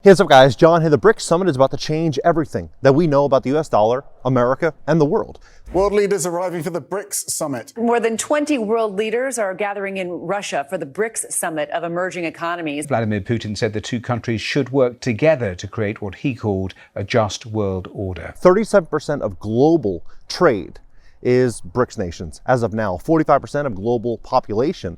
Hey, what's up guys? John here. The Brics Summit is about to change everything that we know about the US dollar, America, and the world. World leaders arriving for the Brics Summit. More than 20 world leaders are gathering in Russia for the Brics Summit of emerging economies. Vladimir Putin said the two countries should work together to create what he called a just world order. 37% of global trade is Brics nations as of now. 45% of global population,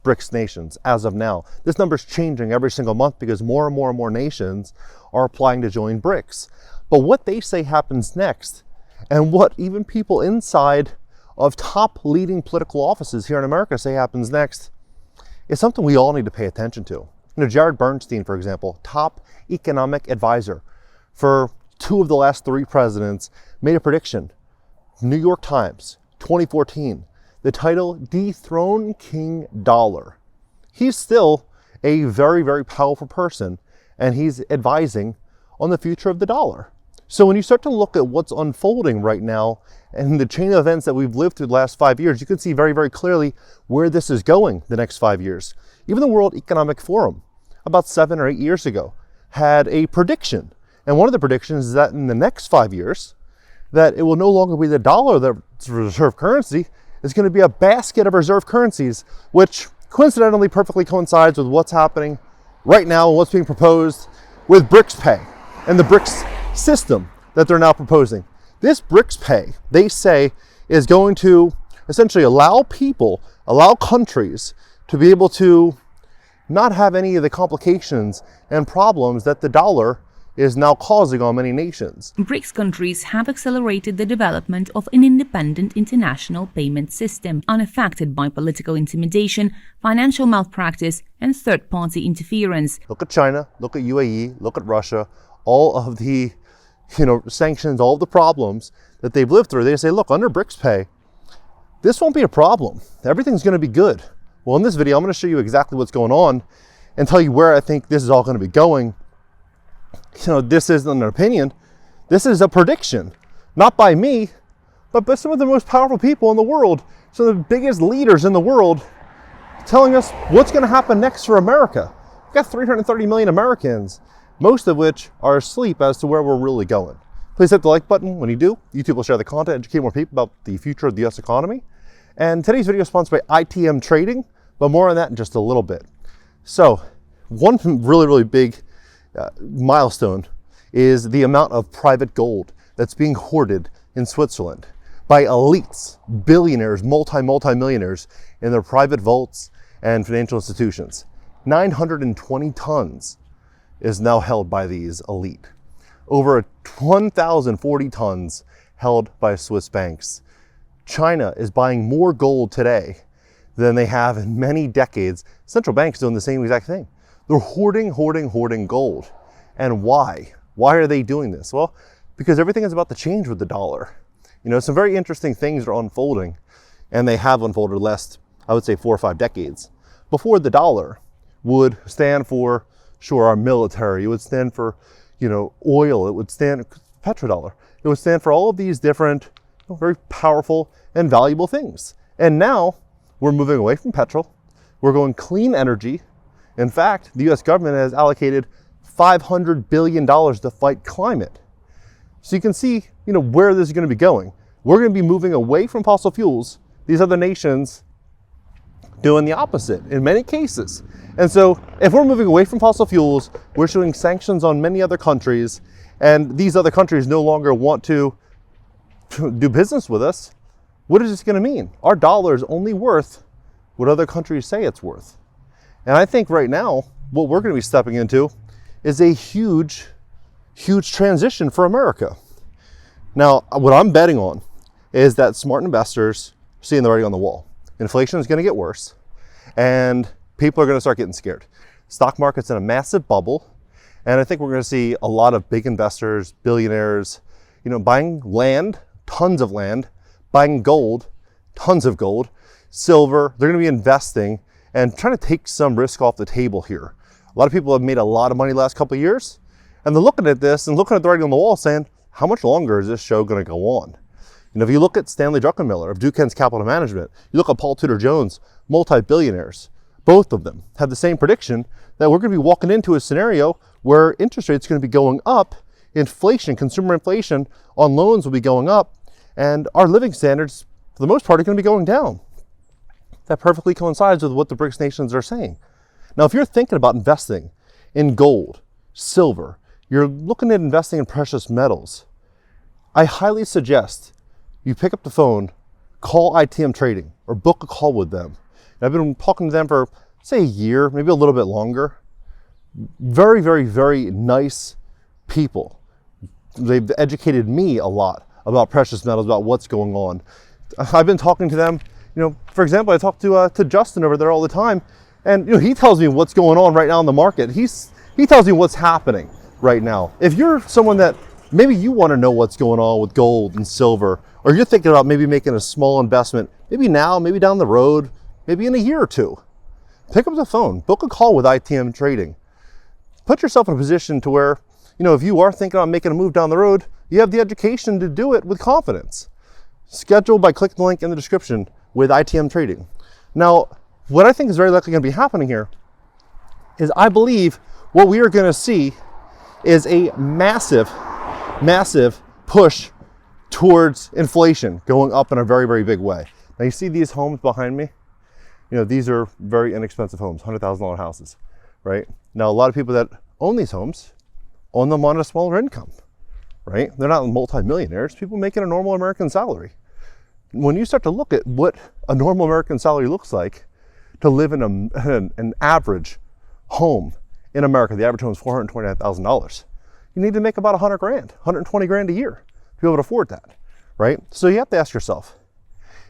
Brics nations as of now. This number is changing every single month because more and more nations are applying to join Brics. But what they say happens next, and what even people inside of top leading political offices here in America say happens next, is something we all need to pay attention to. You know, Jared Bernstein, for example, top economic advisor for two of the last three presidents, made a prediction. New York Times, 2014. The title, Dethrone King Dollar. He's still a very powerful person, and he's advising on the future of the dollar. So when you start to look at what's unfolding right now and the chain of events that we've lived through the last 5 years, you can see very clearly where this is going the next 5 years. Even the World Economic Forum, about 7 or 8 years ago, had a prediction. And one of the predictions is that in the next 5 years, that it will no longer be the dollar that's reserve currency. It's going to be a basket of reserve currencies, which coincidentally perfectly coincides with what's happening right now and what's being proposed with Brics Pay and the Brics system that they're now proposing. This Brics Pay, they say, is going to essentially allow countries to be able to not have any of the complications and problems that the dollar is now causing on many nations. BRICS countries have accelerated the development of an independent international payment system, unaffected by political intimidation, financial malpractice, and third-party interference. Look at China, look at UAE, look at Russia, all of the sanctions, all of the problems that they've lived through. They say, look, under Brics Pay, this won't be a problem. Everything's going to be good. Well, in this video, I'm going to show you exactly what's going on and tell you where I think this is all going to be going. This isn't an opinion. This is a prediction, not by me, but by some of the most powerful people in the world, some of the biggest leaders in the world, telling us what's going to happen next for America. We've got 330 million Americans, most of which are asleep as to where we're really going. Please hit the like button. When you do, YouTube will share the content, educate more people about the future of the US economy. And today's video is sponsored by ITM Trading, but more on that in just a little bit. So, one really big milestone is the amount of private gold that's being hoarded in Switzerland by elites, billionaires, multi-millionaires in their private vaults and financial institutions. 920 tons is now held by these elite. Over 1,040 tons held by Swiss banks. China is buying more gold today than they have in many decades. Central banks doing the same exact thing. They're hoarding gold. And why? Why are they doing this? Well, because everything is about to change with the dollar. Some very interesting things are unfolding, and they have unfolded the last, I would say, 4 or 5 decades. Before, the dollar would stand for, sure, our military. It would stand for, oil. It would stand, petrodollar. It would stand for all of these different, very powerful and valuable things. And now we're moving away from petrol. We're going clean energy. In fact, the US government has allocated $500 billion to fight climate. So you can see, where this is going to be going. We're going to be moving away from fossil fuels. These other nations doing the opposite in many cases. And so if we're moving away from fossil fuels, we're issuing sanctions on many other countries, and these other countries no longer want to do business with us. What is this going to mean? Our dollar is only worth what other countries say it's worth. And I think right now, what we're going to be stepping into is a huge transition for America. Now, what I'm betting on is that smart investors are seeing the writing on the wall. Inflation is going to get worse, and people are going to start getting scared. Stock market's in a massive bubble, and I think we're going to see a lot of big investors, billionaires, buying land, tons of land, buying gold, tons of gold, silver. They're going to be investing and trying to take some risk off the table here. A lot of people have made a lot of money the last couple of years, and they're looking at this and looking at the writing on the wall saying, how much longer is this show going to go on? If you look at Stanley Druckenmiller of Duquesne's Capital Management, you look at Paul Tudor Jones, multi-billionaires, both of them have the same prediction that we're going to be walking into a scenario where interest rates are going to be going up, inflation, consumer inflation on loans will be going up, and our living standards, for the most part, are going to be going down. That perfectly coincides with what the BRICS nations are saying. Now, if you're thinking about investing in gold, silver, you're looking at investing in precious metals, I highly suggest you pick up the phone, call ITM Trading, or book a call with them. And I've been talking to them for, say, a year, maybe a little bit longer. Very, very, very nice people. They've educated me a lot about precious metals, about what's going on. I've been talking to them, for example, I talk to Justin over there all the time, and he tells me what's going on right now in the market. He tells me what's happening right now. If you're someone that maybe you want to know what's going on with gold and silver, or you're thinking about maybe making a small investment, maybe now, maybe down the road, maybe in a year or two, pick up the phone, book a call with ITM Trading. Put yourself in a position to where, if you are thinking about making a move down the road, you have the education to do it with confidence. Schedule by clicking the link in the description with ITM Trading. Now, what I think is very likely going to be happening here is I believe what we are going to see is a massive, massive push towards inflation going up in a very, very big way. Now you see these homes behind me? These are very inexpensive homes, $100,000 houses, right? Now, a lot of people that own these homes own them on a smaller income, right? They're not multimillionaires, people making a normal American salary. When you start to look at what a normal American salary looks like to live in an average home in America, the average home is $429,000. You need to make about 100 grand, 120 grand a year to be able to afford that, right? So you have to ask yourself,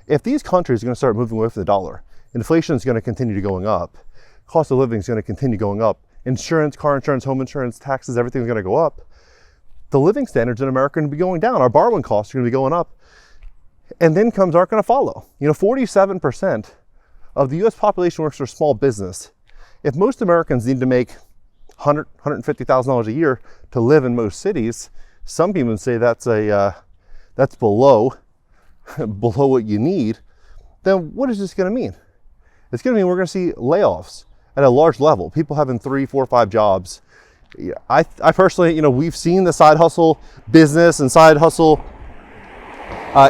if these countries are going to start moving away from the dollar, inflation is going to continue to going up, cost of living is going to continue going up, insurance, car insurance, home insurance, taxes, everything's going to go up. The living standards in America are going to be going down. Our borrowing costs are going to be going up, and incomes aren't going to follow. 47% of the US population works for small business. If most Americans need to make $150,000 a year to live in most cities, some people say that's below what you need, then what is this going to mean? It's going to mean we're going to see layoffs at a large level, people having 3, 4, 5 jobs. I personally, we've seen the side hustle business and side hustle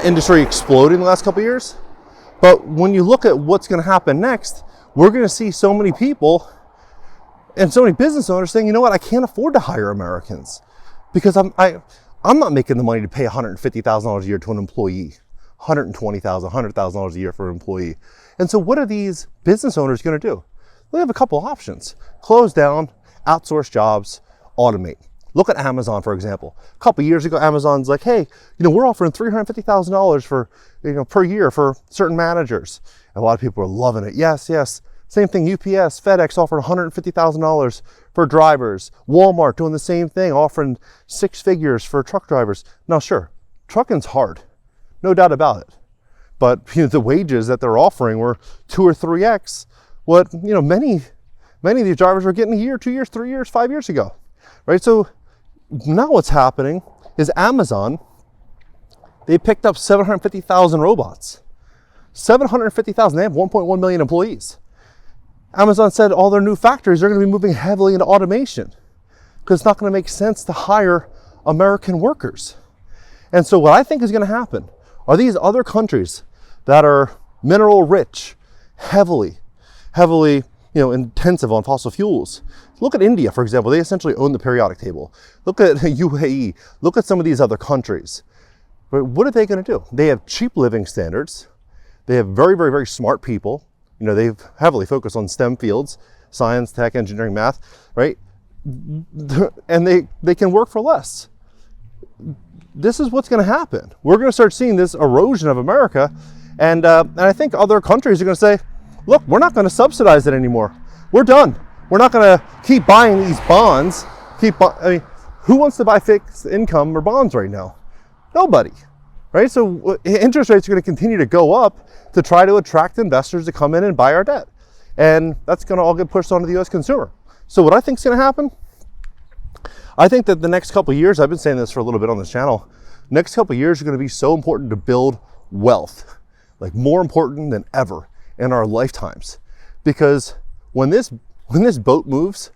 industry explode in the last couple of years. But when you look at what's going to happen next, we're going to see so many people and so many business owners saying, I can't afford to hire Americans because I'm not making the money to pay $150,000 a year to an employee, $120,000, $100,000 a year for an employee. And so what are these business owners going to do? They have a couple options: close down, outsource jobs, automate. Look at Amazon, for example. A couple years ago, Amazon's like, hey, we're offering $350,000 for, per year for certain managers. And a lot of people are loving it. Yes, yes. Same thing, UPS, FedEx offered $150,000 for drivers. Walmart doing the same thing, offering 6 figures for truck drivers. Now, sure, trucking's hard, no doubt about it. But the wages that they're offering were 2 or 3x what many of these drivers were getting a year, 2 years, 3 years, 5 years ago, right? So now what's happening is Amazon, they picked up 750,000 robots. 750,000, they have 1.1 million employees. Amazon said all their new factories are going to be moving heavily into automation because it's not going to make sense to hire American workers. And so what I think is going to happen are these other countries that are mineral rich, heavily intensive on fossil fuels. Look at India, for example. They essentially own the periodic table. Look at UAE. Look at some of these other countries. But what are they going to do? They have cheap living standards. They have very, very, very smart people. They've heavily focused on STEM fields, science, tech, engineering, math, right? And they can work for less. This is what's going to happen. We're going to start seeing this erosion of America. And I think other countries are going to say, look, we're not going to subsidize it anymore. We're done. We're not going to keep buying these bonds. Who wants to buy fixed income or bonds right now? Nobody, right? So interest rates are going to continue to go up to try to attract investors to come in and buy our debt. And that's going to all get pushed onto the US consumer. So what I think is going to happen, I think that the next couple of years, I've been saying this for a little bit on this channel, next couple of years are going to be so important to build wealth, like more important than ever in our lifetimes, because when this boat moves,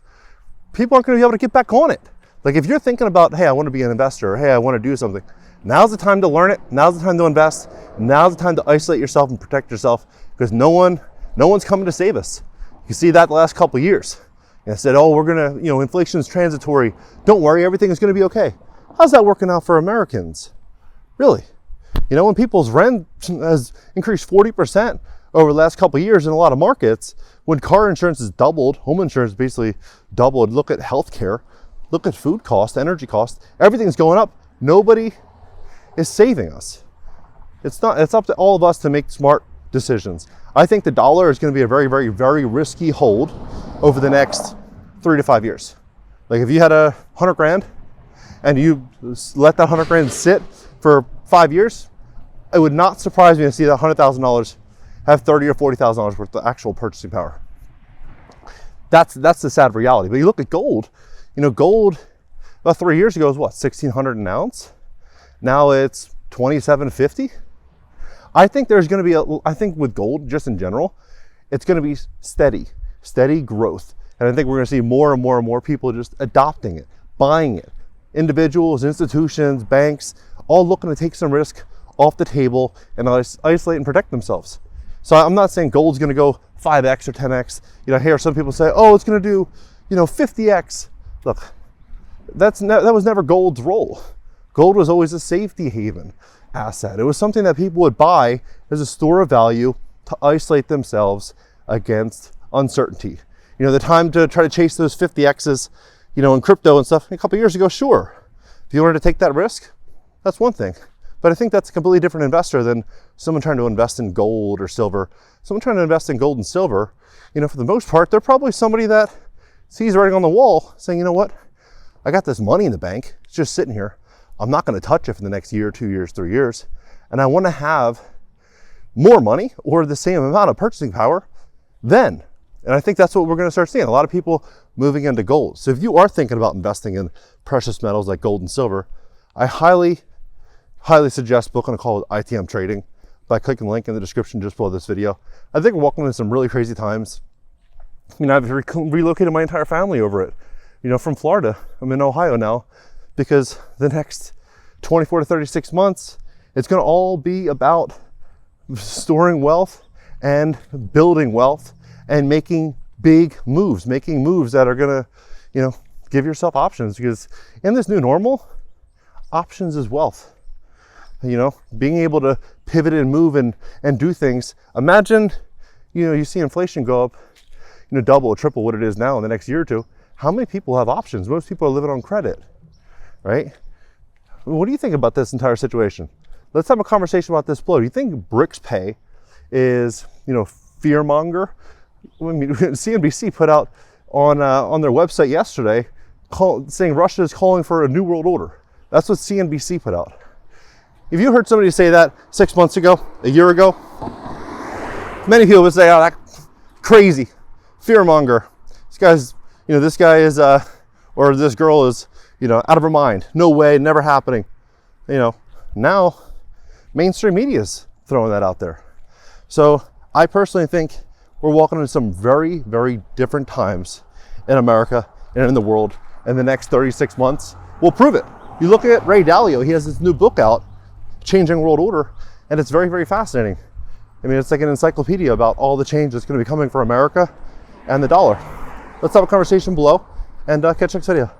people aren't going to be able to get back on it. Like if you're thinking about, hey, I want to be an investor, or hey, I want to do something, now's the time to learn it. Now's the time to invest. Now's the time to isolate yourself and protect yourself, because no one's coming to save us. You see that the last couple of years. And I said, oh, we're gonna, inflation is transitory. Don't worry, everything is gonna be okay. How's that working out for Americans? Really? When people's rent has increased 40% over the last couple of years in a lot of markets, when car insurance has doubled, home insurance basically doubled, look at healthcare, look at food costs, energy costs, everything's going up. Nobody is saving us. It's up to all of us to make smart decisions. I think the dollar is going to be a very, very, very risky hold over the next 3 to 5 years. Like if you had 100 grand and you let that 100 grand sit for 5 years, it would not surprise me to see that $100,000 have $30,000 or $40,000 worth of actual purchasing power. That's the sad reality. But you look at gold, gold about 3 years ago was what, $1,600 an ounce? Now it's $2,750. I think there's going to be I think with gold, just in general, it's going to be steady growth. And I think we're going to see more and more and more people just adopting it, buying it. Individuals, institutions, banks, all looking to take some risk off the table and isolate and protect themselves. So I'm not saying gold's going to go 5x or 10x. I hear some people say, oh, it's going to do, 50x. Look, that was never gold's role. Gold was always a safety haven asset. It was something that people would buy as a store of value to isolate themselves against uncertainty. The time to try to chase those 50x's, in crypto and stuff a couple years ago, sure. If you wanted to take that risk, that's one thing. But I think that's a completely different investor than someone trying to invest in gold or silver. Someone trying to invest in gold and silver, for the most part, they're probably somebody that sees writing on the wall saying, you know what, I got this money in the bank, it's just sitting here. I'm not going to touch it for the next year, 2 years, 3 years. And I want to have more money or the same amount of purchasing power then. And I think that's what we're going to start seeing. A lot of people moving into gold. So if you are thinking about investing in precious metals like gold and silver, I highly suggest booking a call with ITM Trading by clicking the link in the description just below this video. I think we're walking into some really crazy times. I've relocated my entire family over it. From Florida, I'm in Ohio now, because the next 24 to 36 months, it's going to all be about storing wealth and building wealth and making big moves, that are going to, give yourself options, because in this new normal, options is wealth. Being able to pivot and move and do things. Imagine, you see inflation go up, double or triple what it is now in the next year or two. How many people have options? Most people are living on credit, right? What do you think about this entire situation? Let's have a conversation about this below. Do you think Brics Pay is, fear monger? CNBC put out on their website yesterday saying Russia is calling for a new world order. That's what CNBC put out. If you heard somebody say that 6 months ago, a year ago, many people would say, oh, that's crazy, fear monger. This guy is, or this girl is, out of her mind. No way, never happening. Now mainstream media is throwing that out there. So I personally think we're walking into some very, very different times in America and in the world. And the next 36 months will prove it. You look at Ray Dalio, he has this new book out, Changing World Order, and it's very, very fascinating. It's like an encyclopedia about all the change that's going to be coming for America and the dollar. Let's have a conversation below and catch you next video.